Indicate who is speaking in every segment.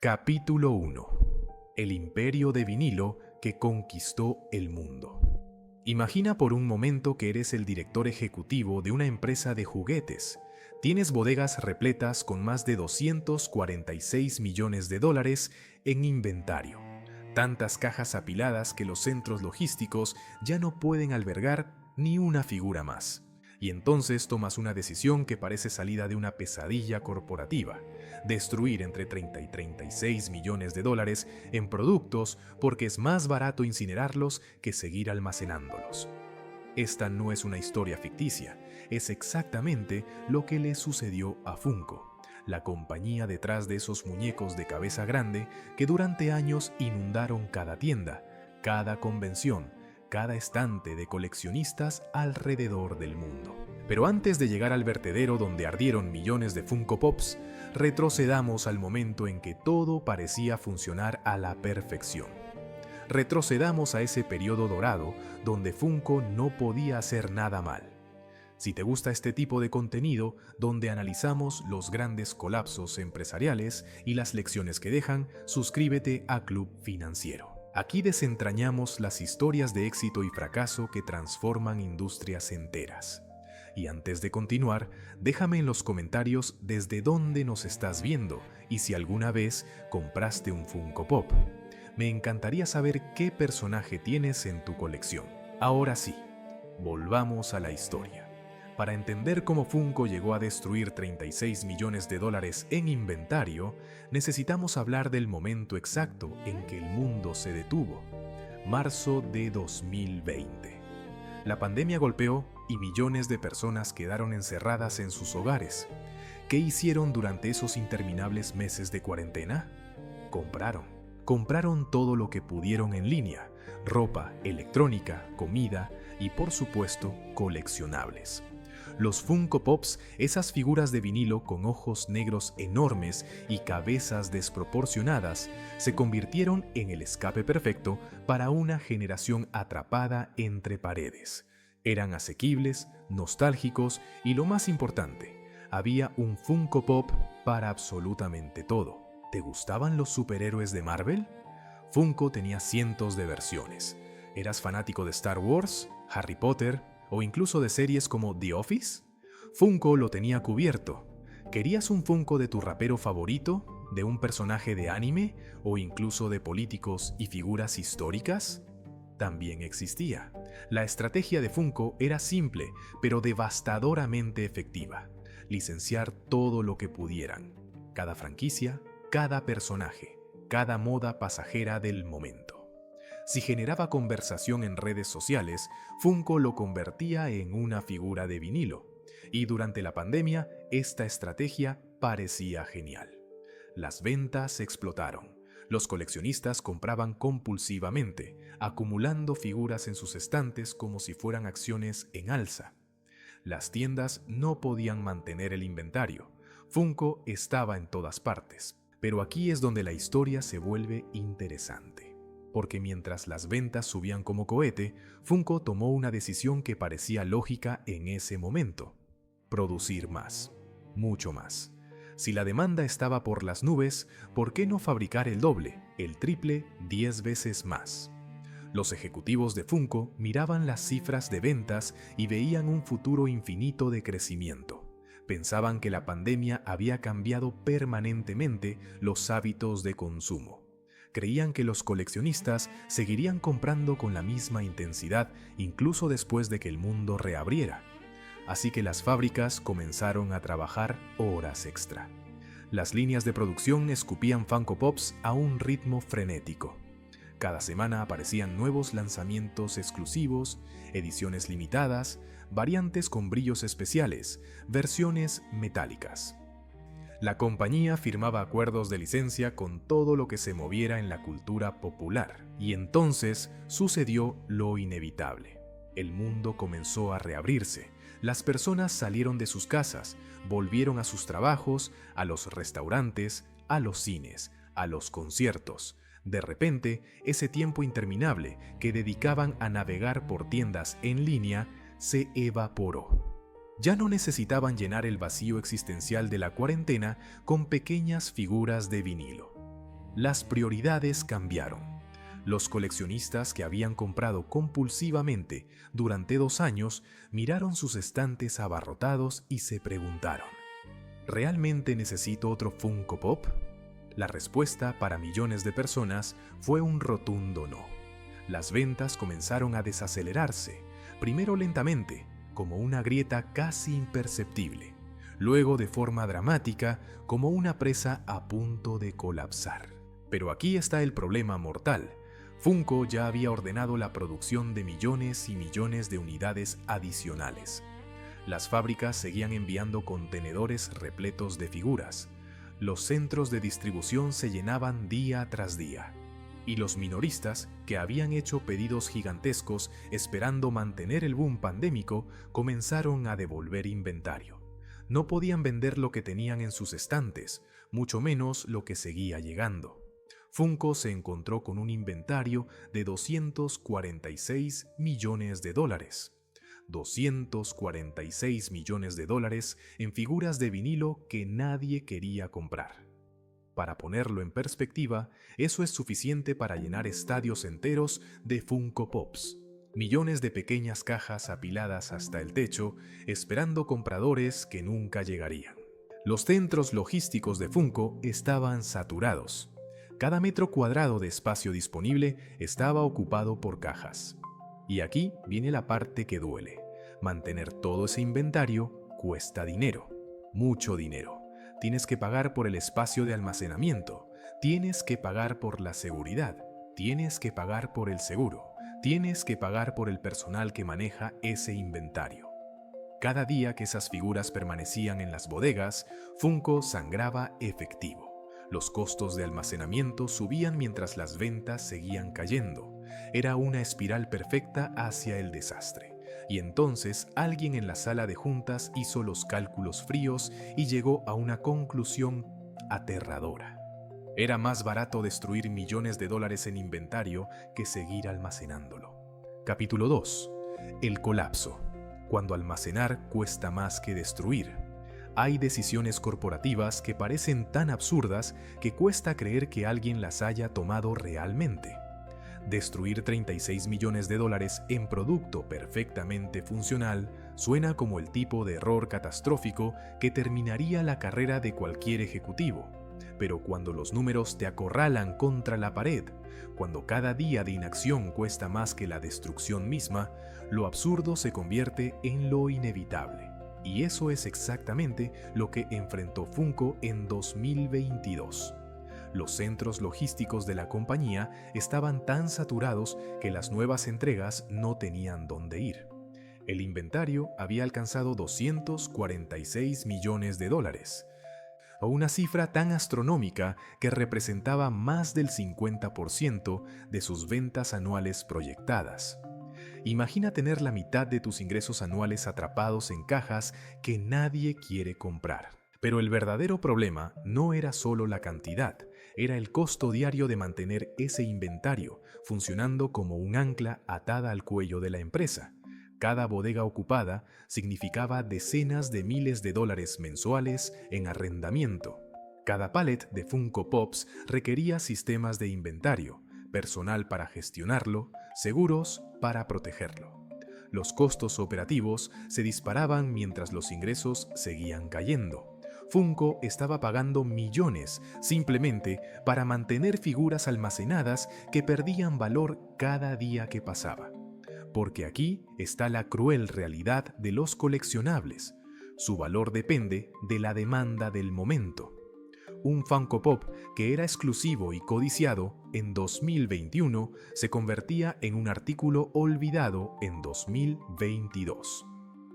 Speaker 1: Capítulo 1. El imperio de vinilo que conquistó el mundo. Imagina por un momento que eres el director ejecutivo de una empresa de juguetes. Tienes bodegas repletas con más de 246 millones de dólares en inventario. Tantas cajas apiladas que los centros logísticos ya no pueden albergar ni una figura más. Y entonces tomas una decisión que parece salida de una pesadilla corporativa: destruir entre 30 y 36 millones de dólares en productos porque es más barato incinerarlos que seguir almacenándolos. Esta no es una historia ficticia, es exactamente lo que le sucedió a Funko, la compañía detrás de esos muñecos de cabeza grande que durante años inundaron cada tienda, cada convención, cada estante de coleccionistas alrededor del mundo. Pero antes de llegar al vertedero donde ardieron millones de Funko Pops, retrocedamos al momento en que todo parecía funcionar a la perfección. Retrocedamos a ese periodo dorado donde Funko no podía hacer nada mal. Si te gusta este tipo de contenido, donde analizamos los grandes colapsos empresariales y las lecciones que dejan, suscríbete a Club Financiero. Aquí desentrañamos las historias de éxito y fracaso que transforman industrias enteras. Y antes de continuar, déjame en los comentarios desde dónde nos estás viendo y si alguna vez compraste un Funko Pop. Me encantaría saber qué personaje tienes en tu colección. Ahora sí, volvamos a la historia. Para entender cómo Funko llegó a destruir 36 millones de dólares en inventario, necesitamos hablar del momento exacto en que el mundo se detuvo: marzo de 2020. La pandemia golpeó y millones de personas quedaron encerradas en sus hogares. ¿Qué hicieron durante esos interminables meses de cuarentena? Compraron todo lo que pudieron en línea: ropa, electrónica, comida y, por supuesto, coleccionables. Los Funko Pops, esas figuras de vinilo con ojos negros enormes y cabezas desproporcionadas, se convirtieron en el escape perfecto para una generación atrapada entre paredes. Eran asequibles, nostálgicos y, lo más importante, había un Funko Pop para absolutamente todo. ¿Te gustaban los superhéroes de Marvel? Funko tenía cientos de versiones. ¿Eras fanático de Star Wars, Harry Potter o incluso de series como The Office? Funko lo tenía cubierto. ¿Querías un Funko de tu rapero favorito, de un personaje de anime o incluso de políticos y figuras históricas? También existía. La estrategia de Funko era simple, pero devastadoramente efectiva: licenciar todo lo que pudieran, cada franquicia, cada personaje, cada moda pasajera del momento. Si generaba conversación en redes sociales, Funko lo convertía en una figura de vinilo. Y durante la pandemia, esta estrategia parecía genial. Las ventas explotaron. Los coleccionistas compraban compulsivamente, acumulando figuras en sus estantes como si fueran acciones en alza. Las tiendas no podían mantener el inventario. Funko estaba en todas partes. Pero aquí es donde la historia se vuelve interesante. Porque mientras las ventas subían como cohete, Funko tomó una decisión que parecía lógica en ese momento: producir más, mucho más. Si la demanda estaba por las nubes, ¿por qué no fabricar el doble, el triple, 10 veces más? Los ejecutivos de Funko miraban las cifras de ventas y veían un futuro infinito de crecimiento. Pensaban que la pandemia había cambiado permanentemente los hábitos de consumo. Creían que los coleccionistas seguirían comprando con la misma intensidad incluso después de que el mundo reabriera. Así que las fábricas comenzaron a trabajar horas extra. Las líneas de producción escupían Funko Pops a un ritmo frenético. Cada semana aparecían nuevos lanzamientos exclusivos, ediciones limitadas, variantes con brillos especiales, versiones metálicas. La compañía firmaba acuerdos de licencia con todo lo que se moviera en la cultura popular. Y entonces sucedió lo inevitable. El mundo comenzó a reabrirse. Las personas salieron de sus casas, volvieron a sus trabajos, a los restaurantes, a los cines, a los conciertos. De repente, ese tiempo interminable que dedicaban a navegar por tiendas en línea se evaporó. Ya no necesitaban llenar el vacío existencial de la cuarentena con pequeñas figuras de vinilo. Las prioridades cambiaron. Los coleccionistas que habían comprado compulsivamente durante 2 años miraron sus estantes abarrotados y se preguntaron: ¿realmente necesito otro Funko Pop? La respuesta para millones de personas fue un rotundo no. Las ventas comenzaron a desacelerarse, primero lentamente, como una grieta casi imperceptible, luego de forma dramática, como una presa a punto de colapsar. Pero aquí está el problema mortal. Funko ya había ordenado la producción de millones y millones de unidades adicionales. Las fábricas seguían enviando contenedores repletos de figuras. Los centros de distribución se llenaban día tras día. Y los minoristas, que habían hecho pedidos gigantescos esperando mantener el boom pandémico, comenzaron a devolver inventario. No podían vender lo que tenían en sus estantes, mucho menos lo que seguía llegando. Funko se encontró con un inventario de $246 millones. $246 millones en figuras de vinilo que nadie quería comprar. Para ponerlo en perspectiva, eso es suficiente para llenar estadios enteros de Funko Pops. Millones de pequeñas cajas apiladas hasta el techo, esperando compradores que nunca llegarían. Los centros logísticos de Funko estaban saturados. Cada metro cuadrado de espacio disponible estaba ocupado por cajas. Y aquí viene la parte que duele. Mantener todo ese inventario cuesta dinero, mucho dinero. Tienes que pagar por el espacio de almacenamiento, tienes que pagar por la seguridad, tienes que pagar por el seguro, tienes que pagar por el personal que maneja ese inventario. Cada día que esas figuras permanecían en las bodegas, Funko sangraba efectivo. Los costos de almacenamiento subían mientras las ventas seguían cayendo. Era una espiral perfecta hacia el desastre. Y entonces alguien en la sala de juntas hizo los cálculos fríos y llegó a una conclusión aterradora. Era más barato destruir millones de dólares en inventario que seguir almacenándolo. Capítulo 2. El colapso. Cuando almacenar cuesta más que destruir. Hay decisiones corporativas que parecen tan absurdas que cuesta creer que alguien las haya tomado realmente. Destruir $36 millones en producto perfectamente funcional suena como el tipo de error catastrófico que terminaría la carrera de cualquier ejecutivo. Pero cuando los números te acorralan contra la pared, cuando cada día de inacción cuesta más que la destrucción misma, lo absurdo se convierte en lo inevitable. Y eso es exactamente lo que enfrentó Funko en 2022. Los centros logísticos de la compañía estaban tan saturados que las nuevas entregas no tenían dónde ir. El inventario había alcanzado $246 millones, o una cifra tan astronómica que representaba más del 50% de sus ventas anuales proyectadas. Imagina tener la mitad de tus ingresos anuales atrapados en cajas que nadie quiere comprar. Pero el verdadero problema no era solo la cantidad, era el costo diario de mantener ese inventario funcionando como un ancla atada al cuello de la empresa. Cada bodega ocupada significaba decenas de miles de dólares mensuales en arrendamiento. Cada pallet de Funko Pops requería sistemas de inventario, personal para gestionarlo, seguros para protegerlo. Los costos operativos se disparaban mientras los ingresos seguían cayendo. Funko estaba pagando millones simplemente para mantener figuras almacenadas que perdían valor cada día que pasaba. Porque aquí está la cruel realidad de los coleccionables. Su valor depende de la demanda del momento. Un Funko Pop que era exclusivo y codiciado en 2021 se convertía en un artículo olvidado en 2022.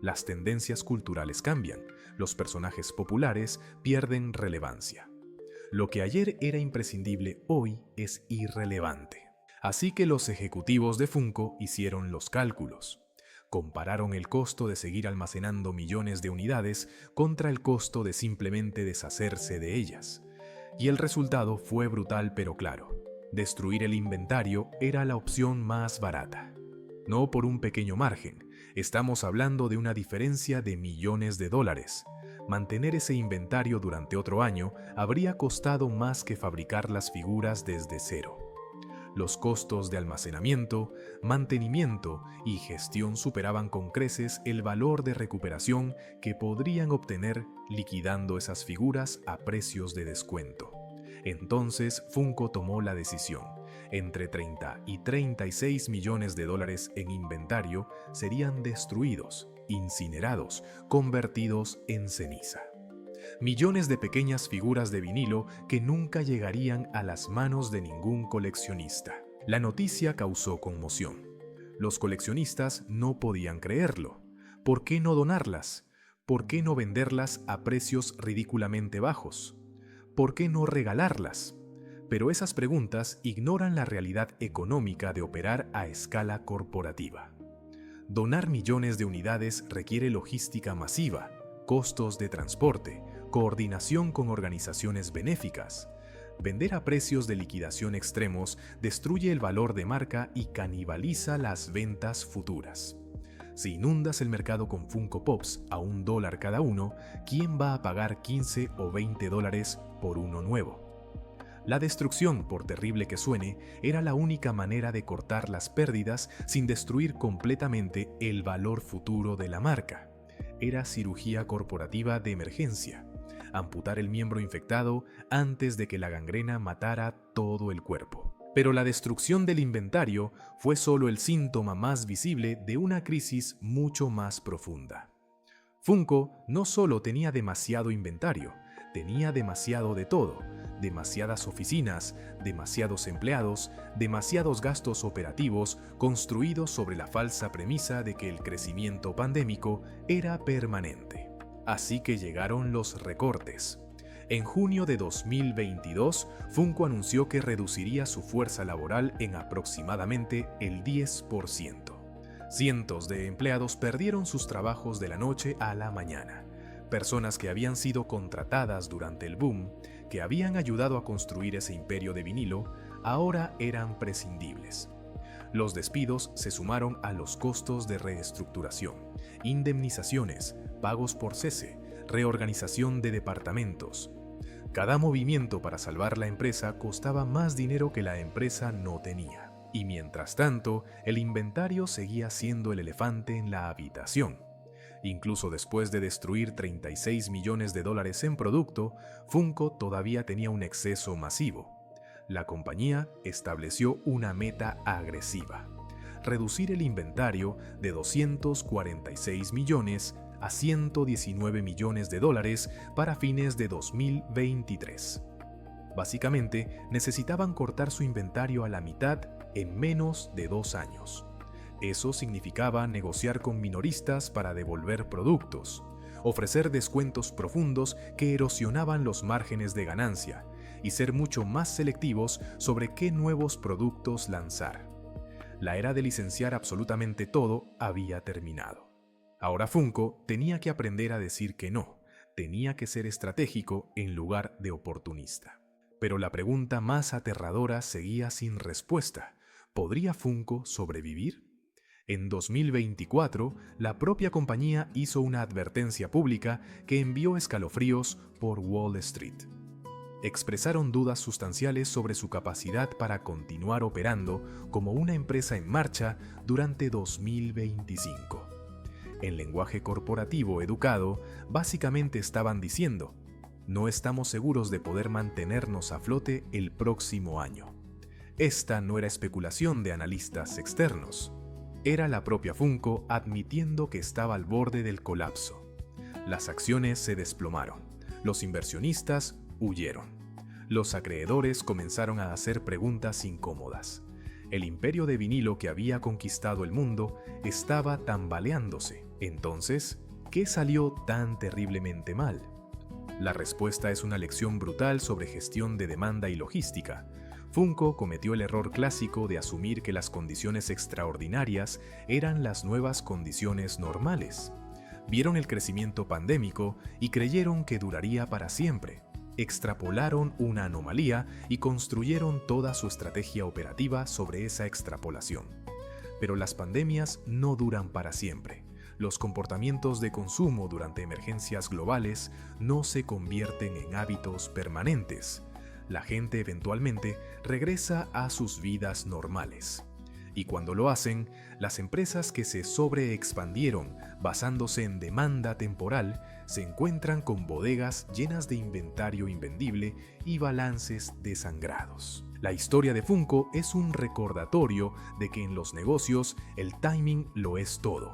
Speaker 1: Las tendencias culturales cambian, los personajes populares pierden relevancia. Lo que ayer era imprescindible hoy es irrelevante. Así que los ejecutivos de Funko hicieron los cálculos. Compararon el costo de seguir almacenando millones de unidades contra el costo de simplemente deshacerse de ellas. Y el resultado fue brutal pero claro. Destruir el inventario era la opción más barata. No por un pequeño margen, estamos hablando de una diferencia de millones de dólares. Mantener ese inventario durante otro año habría costado más que fabricar las figuras desde cero. Los costos de almacenamiento, mantenimiento y gestión superaban con creces el valor de recuperación que podrían obtener liquidando esas figuras a precios de descuento. Entonces Funko tomó la decisión. Entre 30 y 36 millones de dólares en inventario serían destruidos, incinerados, convertidos en ceniza. Millones de pequeñas figuras de vinilo que nunca llegarían a las manos de ningún coleccionista. La noticia causó conmoción. Los coleccionistas no podían creerlo. ¿Por qué no donarlas? ¿Por qué no venderlas a precios ridículamente bajos? ¿Por qué no regalarlas? Pero esas preguntas ignoran la realidad económica de operar a escala corporativa. Donar millones de unidades requiere logística masiva, costos de transporte, coordinación con organizaciones benéficas. Vender a precios de liquidación extremos destruye el valor de marca y canibaliza las ventas futuras. Si inundas el mercado con Funko Pops a $1 cada uno, ¿quién va a pagar 15 o 20 dólares por uno nuevo? La destrucción, por terrible que suene, era la única manera de cortar las pérdidas sin destruir completamente el valor futuro de la marca. Era cirugía corporativa de emergencia. Amputar el miembro infectado antes de que la gangrena matara todo el cuerpo. Pero la destrucción del inventario fue solo el síntoma más visible de una crisis mucho más profunda. Funko no solo tenía demasiado inventario, tenía demasiado de todo, demasiadas oficinas, demasiados empleados, demasiados gastos operativos construidos sobre la falsa premisa de que el crecimiento pandémico era permanente. Así que llegaron los recortes. En junio de 2022, Funko anunció que reduciría su fuerza laboral en aproximadamente el 10%. Cientos de empleados perdieron sus trabajos de la noche a la mañana. Personas que habían sido contratadas durante el boom, que habían ayudado a construir ese imperio de vinilo, ahora eran prescindibles. Los despidos se sumaron a los costos de reestructuración, indemnizaciones, pagos por cese, reorganización de departamentos. Cada movimiento para salvar la empresa costaba más dinero que la empresa no tenía. Y mientras tanto, el inventario seguía siendo el elefante en la habitación. Incluso después de destruir 36 millones de dólares en producto, Funko todavía tenía un exceso masivo. La compañía estableció una meta agresiva: reducir el inventario de 246 millones a 119 millones de dólares para fines de 2023. Básicamente, necesitaban cortar su inventario a la mitad en menos de 2 años. Eso significaba negociar con minoristas para devolver productos, ofrecer descuentos profundos que erosionaban los márgenes de ganancia y ser mucho más selectivos sobre qué nuevos productos lanzar. La era de licenciar absolutamente todo había terminado. Ahora Funko tenía que aprender a decir que no, tenía que ser estratégico en lugar de oportunista. Pero la pregunta más aterradora seguía sin respuesta: ¿podría Funko sobrevivir? En 2024, la propia compañía hizo una advertencia pública que envió escalofríos por Wall Street. Expresaron dudas sustanciales sobre su capacidad para continuar operando como una empresa en marcha durante 2025. En lenguaje corporativo educado, básicamente estaban diciendo: no estamos seguros de poder mantenernos a flote el próximo año. Esta no era especulación de analistas externos. Era la propia Funko admitiendo que estaba al borde del colapso. Las acciones se desplomaron. Los inversionistas huyeron. Los acreedores comenzaron a hacer preguntas incómodas. El imperio de vinilo que había conquistado el mundo estaba tambaleándose. Entonces, ¿qué salió tan terriblemente mal? La respuesta es una lección brutal sobre gestión de demanda y logística. Funko cometió el error clásico de asumir que las condiciones extraordinarias eran las nuevas condiciones normales. Vieron el crecimiento pandémico y creyeron que duraría para siempre. Extrapolaron una anomalía y construyeron toda su estrategia operativa sobre esa extrapolación. Pero las pandemias no duran para siempre. Los comportamientos de consumo durante emergencias globales no se convierten en hábitos permanentes. La gente eventualmente regresa a sus vidas normales. Y cuando lo hacen, las empresas que se sobreexpandieron basándose en demanda temporal se encuentran con bodegas llenas de inventario invendible y balances desangrados. La historia de Funko es un recordatorio de que en los negocios el timing lo es todo.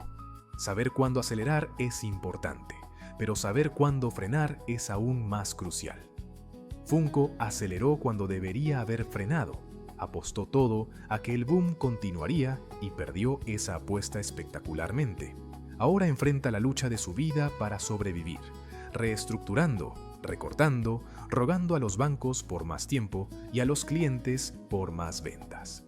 Speaker 1: Saber cuándo acelerar es importante, pero saber cuándo frenar es aún más crucial. Funko aceleró cuando debería haber frenado. Apostó todo a que el boom continuaría y perdió esa apuesta espectacularmente. Ahora enfrenta la lucha de su vida para sobrevivir, reestructurando, recortando, rogando a los bancos por más tiempo y a los clientes por más ventas.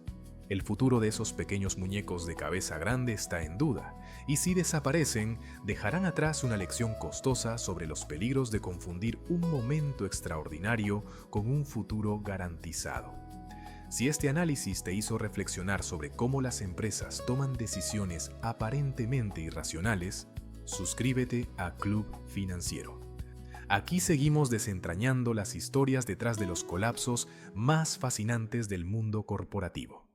Speaker 1: El futuro de esos pequeños muñecos de cabeza grande está en duda, y si desaparecen, dejarán atrás una lección costosa sobre los peligros de confundir un momento extraordinario con un futuro garantizado. Si este análisis te hizo reflexionar sobre cómo las empresas toman decisiones aparentemente irracionales, suscríbete a Club Financiero. Aquí seguimos desentrañando las historias detrás de los colapsos más fascinantes del mundo corporativo.